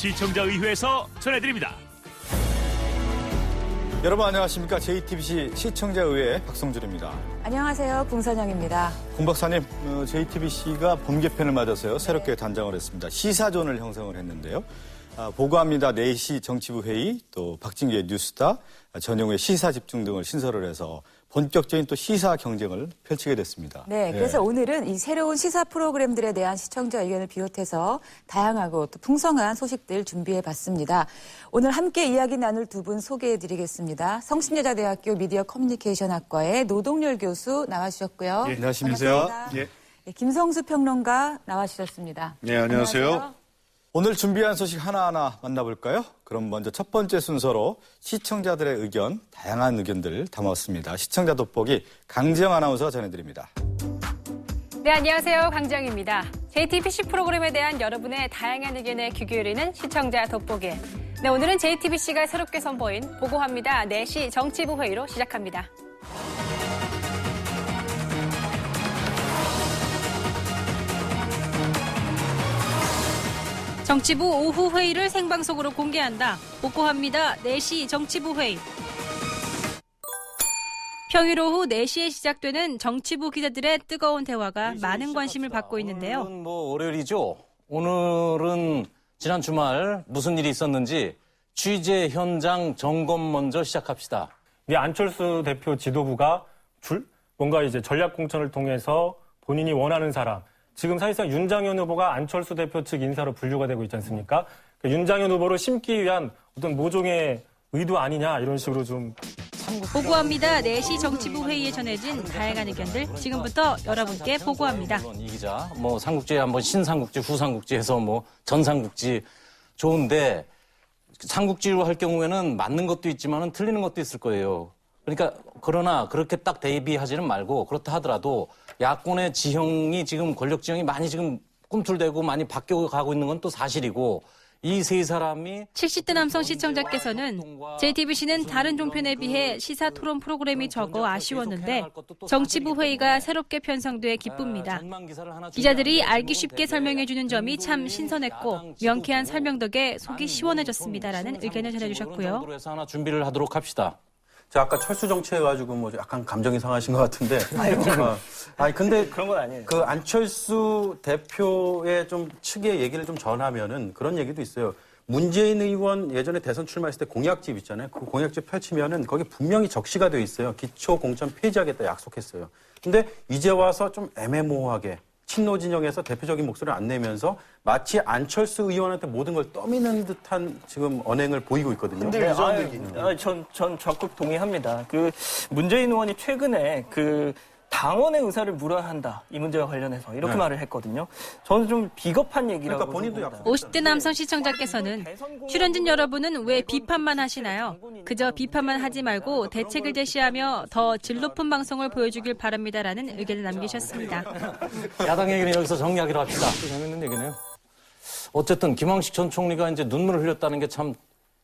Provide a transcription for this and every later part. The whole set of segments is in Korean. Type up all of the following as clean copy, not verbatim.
시청자의회에서 전해드립니다. 여러분 안녕하십니까. JTBC 시청자의회 박성준입니다. 안녕하세요. 궁선영입니다. 공 박사님, JTBC가 봄 개편을 맞아서요. 새롭게 단장을 했습니다. 시사존을 형성을 했는데요. 보고합니다. 4시 정치부 회의, 또 박진규의 뉴스타, 전용의 시사 집중 등을 신설을 해서 본격적인 또 시사 경쟁을 펼치게 됐습니다. 네, 그래서 오늘은 이 새로운 시사 프로그램들에 대한 시청자 의견을 비롯해서 다양하고 또 풍성한 소식들 준비해봤습니다. 오늘 함께 이야기 나눌 두 분 소개해드리겠습니다. 성신여자대학교 미디어 커뮤니케이션학과의 노동열 교수 나와주셨고요. 네, 안녕하십니까. 예. 네, 김성수 평론가 나와주셨습니다. 네, 안녕하세요. 오늘 준비한 소식 하나하나 만나볼까요? 그럼 먼저 첫 번째 순서로 시청자들의 의견, 다양한 의견들 담았습니다. 시청자 돋보기 강지영 아나운서가 전해드립니다. 네, 안녕하세요. 강지영입니다. JTBC 프로그램에 대한 여러분의 다양한 의견에 귀 기울이는 시청자 돋보기. 네, 오늘은 JTBC가 새롭게 선보인 보고합니다. 4시 정치부 회의로 시작합니다. 정치부 오후 회의를 생방송으로 공개한다. 보고합니다. 4시 정치부 회의. 평일 오후 4시에 시작되는 정치부 기자들의 뜨거운 대화가 많은 관심을 받고 있는데요. 오늘은 월요일이죠. 오늘은 지난 주말 무슨 일이 있었는지 취재 현장 점검 먼저 시작합시다. 안철수 대표 지도부가 뭔가 이제 전략 공천을 통해서 본인이 원하는 사람, 지금 사실상 윤장현 후보가 안철수 대표 측 인사로 분류가 되고 있지 않습니까? 윤장현 후보를 심기 위한 어떤 모종의 의도 아니냐 이런 식으로 좀. 보고합니다. 4시 정치부 회의에 전해진 다양한 의견들 지금부터 여러분께 보고합니다. 이 기자 삼국지 한번 신삼국지 후삼국지 해서 전삼국지 좋은데 삼국지로 할 경우에는 맞는 것도 있지만은 틀리는 것도 있을 거예요. 그러니까 그러나 그렇게 딱 대비하지는 말고 그렇다 하더라도 야권의 지형이 지금 권력 지형이 많이 지금 꿈틀대고 많이 바뀌어가고 있는 건 또 사실이고 이 세 사람이 70대 남성 시청자께서는 JTBC는 다른 종편에 비해 시사 토론 프로그램이 적어 아쉬웠는데 정치부 회의가 새롭게 편성돼 기쁩니다. 기자들이 알기 쉽게 설명해주는 점이 참 신선했고 명쾌한 설명 덕에 속이 시원해졌습니다라는 의견을 전해주셨고요. 하나 준비를 하도록 합시다. 제가 아까 철수 정치 해가지고 약간 감정이 상하신 것 같은데. 근데 그런 건 아니에요. 그 안철수 대표의 좀 측의 얘기를 좀 전하면은 그런 얘기도 있어요. 문재인 의원 예전에 대선 출마했을 때 공약집 있잖아요. 그 공약집 펼치면은 거기 분명히 적시가 돼 있어요. 기초 공천 폐지하겠다 약속했어요. 근데 이제 와서 좀 애매모호하게 친노 진영에서 대표적인 목소리를 안 내면서 마치 안철수 의원한테 모든 걸 떠미는 듯한 지금 언행을 보이고 있거든요. 근데 전 적극 동의합니다. 문재인 의원이 최근에 당원의 의사를 물어야 이 문제와 관련해서 이렇게 말을 했거든요. 저는 좀 비겁한 얘기라고 본인도 봅니다. 50대 남성 시청자께서는 출연진 여러분은 왜 비판만 하시나요? 그저 비판만 하지 말고 대책을 제시하며 더 질 높은 방송을 보여주길 바랍니다라는 의견을 남기셨습니다. 야당 얘기는 여기서 정리하기로 합시다. 재밌는 얘기네요. 어쨌든 김황식 전 총리가 이제 눈물을 흘렸다는 게 참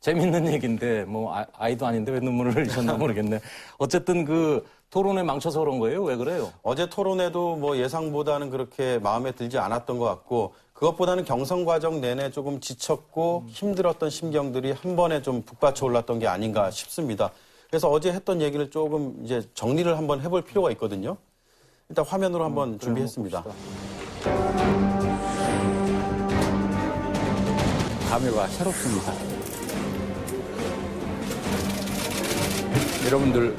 재밌는 얘기인데 아이도 아닌데 왜 눈물을 흘리셨나 모르겠네. 어쨌든 토론에 망쳐서 그런 거예요? 왜 그래요? 어제 토론에도 예상보다는 그렇게 마음에 들지 않았던 것 같고 그것보다는 경선 과정 내내 조금 지쳤고 힘들었던 심경들이 한 번에 좀 북받쳐 올랐던 게 아닌가 싶습니다. 그래서 어제 했던 얘기를 조금 이제 정리를 한번 해볼 필요가 있거든요. 일단 화면으로 한번 준비했습니다. 감회가 새롭습니다. 여러분들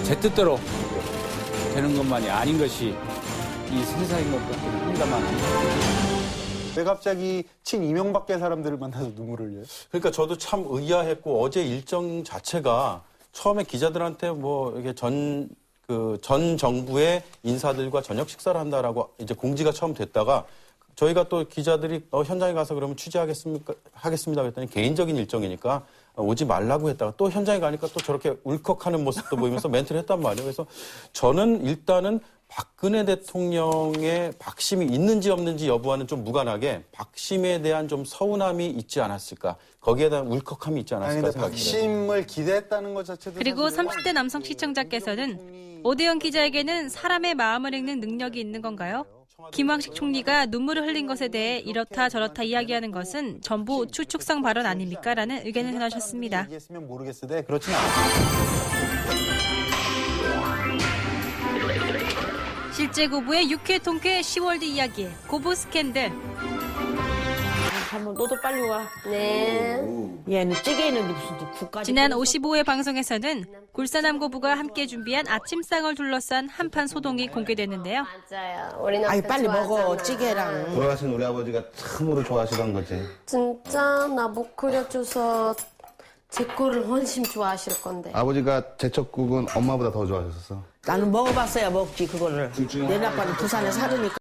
제 뜻대로 되는 것만이 아닌 것이 이 세상인 것 같기는 합니다만. 왜 갑자기 친이명박계 사람들을 만나서 눈물을 흘려요? 그러니까 저도 참 의아했고 어제 일정 자체가 처음에 기자들한테 이게 전 정부의 인사들과 저녁 식사를 한다라고 이제 공지가 처음 됐다가 저희가 또 기자들이 현장에 가서 그러면 하겠습니다 그랬더니 개인적인 일정이니까 오지 말라고 했다가 또 현장에 가니까 또 저렇게 울컥하는 모습도 보이면서 멘트를 했단 말이에요. 그래서 저는 일단은 박근혜 대통령의 박심이 있는지 없는지 여부와는 좀 무관하게 박심에 대한 좀 서운함이 있지 않았을까. 거기에 대한 울컥함이 있지 않았을까 생각합니다. 박심을 기대했다는 것 자체도 그리고 30대 남성 시청자께서는 오대영 기자에게는 사람의 마음을 읽는 능력이 있는 건가요? 김황식 총리가 눈물을 흘린 것에 대해 이렇다 저렇다 이야기하는 것은 전부 추측성 발언 아닙니까? 라는 의견을 전하셨습니다. 얘기했으면 모르겠으되 그렇진 않습니다. 실제 고부의 육회 통쾌 시월드 이야기, 고부 스캔들. 한번 너도 빨리 와. 네. 얘는 찌개 있는데 무슨 또 국까지. 지난 55회 방송에서는 굴사남 고부가 함께 준비한 아침상을 둘러싼 한판 소동이 공개됐는데요. 맞아요. 우리는 아이 빨리 먹어 좋아하잖아. 찌개랑. 돌아가신 우리 아버지가 참으로 좋아하시던 거지. 진짜 나 못 끓여줘서 제 거를 훨씬 좋아하실 건데. 아버지가 제첩국은 엄마보다 더 좋아하셨어. 나는 먹어봤어야 먹지 그거를. 내 아빠는 부산에 살으니까.